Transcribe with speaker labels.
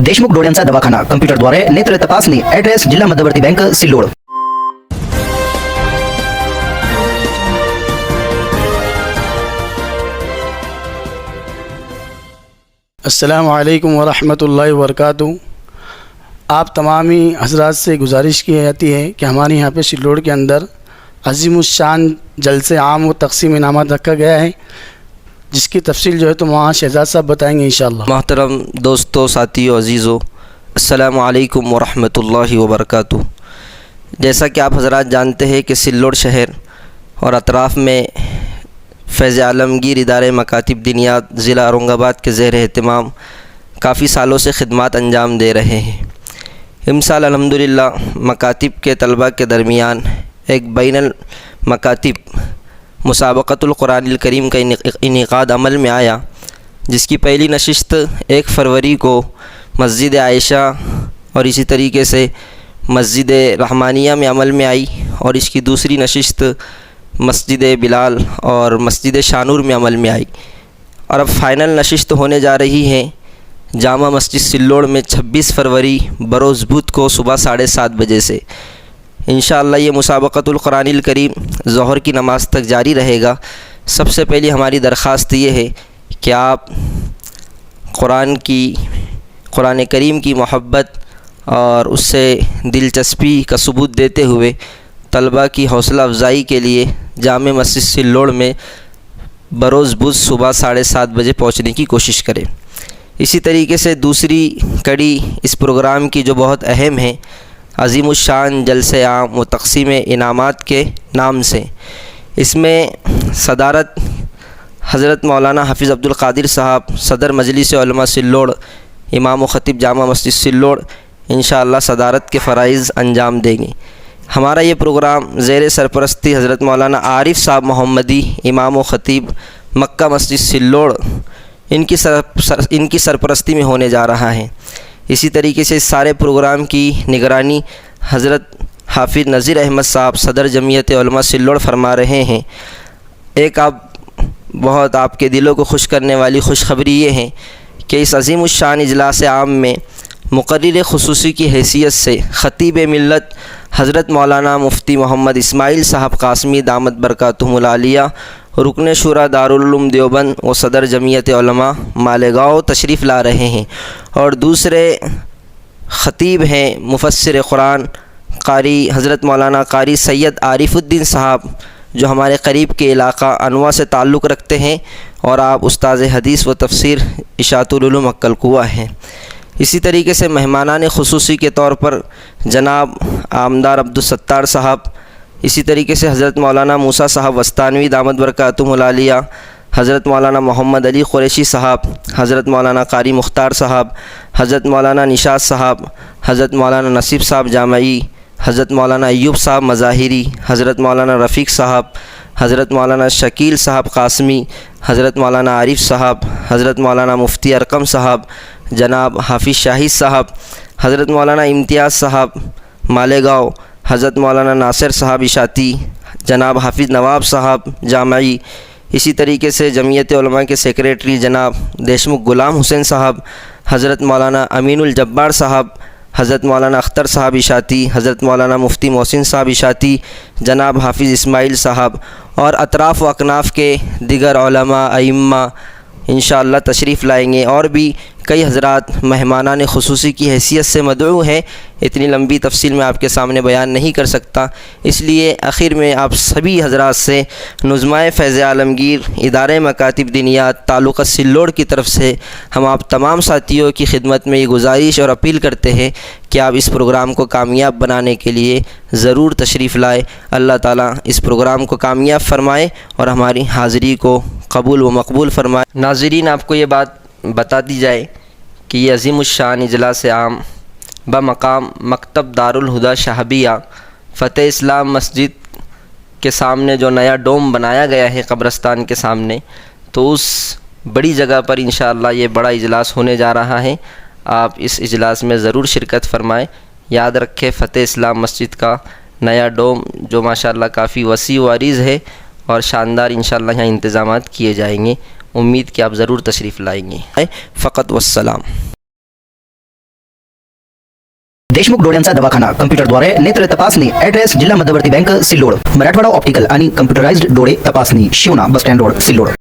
Speaker 1: देशमुख डोळ्यांचा दवाखाना कम्प्युटरद्वारे नेत्र तपासणी. ॲड्रेस जिल्हा मध्यवर्ती बँक सिल्लोड.
Speaker 2: अस्सलाम वालेकुम वरहमतुल्लाहि वबरकातुहू। आप तमामी हज़रात से गुजारिश की जाती है कि हमारे यहाँ पे सिल्लोड़ के अंदर अज़ीमुश्शान जलसे आम व तक़सीम इनामात रखा गया है, जिसकी तफसील जो है तो वहाँ शहजाद साहब बताएंगे इंशाअल्लाह।
Speaker 3: मोहतरम दोस्तों, साथियों, अज़ीज़ों, अस्सलामु अलैकुम वरहमतुल्लाहि वबरकातुहू। जैसा कि आप हज़रात जानते हैं कि सिल्लोड़ शहर और अतराफ़ में फैज़ आलमगीर इदारे मकातिब दीनियात ज़िला औरंगाबाद के ज़ेर एहतमाम काफ़ी सालों से ख़िदमत अंजाम दे रहे हैं। इमसाल अल्हम्दुलिल्लाह मकातिब के तलबा के दरमियान एक बैनुल मकातिब मुसाबक़तुल कुरानिल करीम का इनेक़ाद अमल में आया, जिसकी पहली नशिस्त 1 फरवरी को मस्जिद आयशा और इसी तरीके से मस्जिद रहमानिया में अमल में आई, और इसकी दूसरी नशिस्त मस्जिद बिलाल और मस्जिद शानूर में अमल में आई, और अब फ़ाइनल नशिस्त होने जा रही है जामा मस्जिद सिल्लोड़ में 26 फरवरी बरोज़ बुध को सुबह 7:30 बजे से। इंशाअल्लाह ये मुसाबक़तुल कुरानिल करीम ज़ोहर की नमाज़ तक जारी रहेगा। सबसे पहली हमारी दरख्वास्त ये है कि आप कुरान करीम की मोहब्बत और उससे दिलचस्पी का सबूत देते हुए तलबा की हौसला अफजाई के लिए जामा मस्जिद सिल्लोड़ में बरोज़ बुध सुबह 7:30 बजे पहुँचने की कोशिश करें। इसी तरीके से दूसरी कड़ी इस प्रोग्राम की जो बहुत अहम है, अज़ीमुश्शान जलसे आम व तक़सीम इनामात के नाम से, इसमें सदारत हज़रत मौलाना हाफिज़ अब्दुल क़ादिर साहब सदर मजलिस उलमा सिल्लोड़, इमाम व ख़तीब जामा मस्जिद सिल्लोड़ इंशाअल्लाह सदारत के फ़राइज़ अंजाम देंगे। हमारा ये प्रोग्राम ज़ेर सरपरस्ती हज़रत मौलाना आरिफ साहब मोहम्मदी, इमाम व ख़तीब मक्का मस्जिद सिल्लोड़, इनकी सरपरस्ती में होने जा रहा है। इसी तरीके से इस सारे प्रोग्राम की निगरानी हज़रत हाफिज़ नज़ीर अहमद साहब सदर जमीयत उलमा सिल्लोड़ फरमा रहे हैं। एक बहुत आपके दिलों को खुश करने वाली खुशखबरी ये है कि इस अज़ीमुश्शान इजलास आम में मुक़र्रिर ख़ुसूसी की हैसियत से ख़तीब मिल्लत हज़रत मौलाना मुफ्ती मोहम्मद इस्माइल साहब कासमी दामत बरकातुहुमुल आलिया, रुकन शुरा दारुल उलूम देवबंद व सदर जमीयत उलमा मालेगांव तशरीफ़ ला रहे हैं, और दूसरे ख़तीब हैं मुफस्सिर कुरान कारी हज़रत मौलाना कारी सैयद आरिफुद्दीन साहब, जो हमारे करीब के इलाक़ा अनवा से ताल्लुक़ रखते हैं, और आप उस्ताज़ हदीस व तफसीर इशातुल उलूम अक्कल कुआ हैं। इसी तरीके से मेहमानान ख़ुसूसी के तौर पर जनाब आमदार अब्दुल सत्तार साहब, इसी तरीके से हज़रत मौलाना मूसा साहब वस्तानवी दामत बरकातुहुमुल आलिया, हज़रत मौलाना मोहम्मद अली क़ुरैशी साहब, हज़रत मौलाना कारी मुख्तार साहब, हज़रत मौलाना निशात साहब, हज़रत मौलाना नसीब साहब जामई, हज़रत मौलाना अय्यूब साहब मज़ाहिरी, हज़रत मौलाना रफ़ीक साहब, हज़रत मौलाना शकील साहब कासमी, हज़रत मौलाना आरिफ साहब, हज़रत मौलाना मुफ्ती अरकम साहब, जनाब हाफिज़ शाहिद साहब, हज़रत मौलाना इम्तियाज़ साहब मालेगांव, हज़रत मौलाना नासिर साहब इशाती, जनाब हाफिज़ नवाब साहब जामई, इसी तरीके से जमीयत उलमा के सेक्रेटरी जनाब देशमुख ग़ुलाम हुसैन साहब, हज़रत मौलाना अमीनुल जब्बार साहब, हज़रत मौलाना अख्तर साहब इशाती, हज़रत मौलाना मुफ्ती मोहसिन साहब इशाती, जनाब हाफिज़ इस्माइल साहब, और अतराफ़ व अकनाफ़ के दिगर उलमा अइम्मा इंशाअल्लाह तशरीफ़ लाएंगे। और भी कई हज़रात मेहमानान ख़ुसूसी की हैसियत से मदऊ हैं। इतनी लंबी तफसील मैं आपके सामने बयान नहीं कर सकता, इसलिए आखिर में आप सभी हज़रात से नुज़माए फैज़ आलमगीर इदारे मकातिब दीनियात ताल्लुक़ सिल्लोड़ की तरफ से हम आप तमाम साथियों की खिदमत में ये गुजारिश और अपील करते हैं कि आप इस प्रोग्राम को कामयाब बनाने के लिए ज़रूर तशरीफ़ लाए। अल्लाह ताला इस प्रोग्राम को कामयाब फ़रमाए और हमारी हाज़िरी को कबूल व मकबूल फ़रमाए। नाज़रीन, आपको ये बात बता दी जाए कि ये अज़ीमुश्शान इजलास आम बमकाम मकतब दारुल हुदा शाहबिया फ़तेह इस्लाम मस्जिद के सामने जो नया डोम बनाया गया है कब्रस्तान के सामने, तो उस बड़ी जगह पर इंशाअल्लाह ये बड़ा इजलास होने जा रहा है। आप इस इजलास में ज़रूर शिरकत फ़रमाएँ। याद रखें, फ़तेह इस्लाम मस्जिद का नया डोम जो माशाअल्लाह काफ़ी वसी व अरीज़ है और शानदार इंशाअल्लाह यहाँ इंतज़ामात किए जाएंगे। उम्मीद कि आप ज़रूर तशरीफ़ लाएंगे। फ़क़त वस्सलाम।
Speaker 1: देशमुख डोळ्यांचा दवाखाना कम्प्युटरद्वारे नेत्र तपासणी. ॲड्रेस जिल्हा मध्यवर्ती बँक सिल्लोड. मराठवाडा ऑप्टिकल आणि कम्प्युटराइज्ड डोळे तपासणी. Shivna bus stand road Sillod.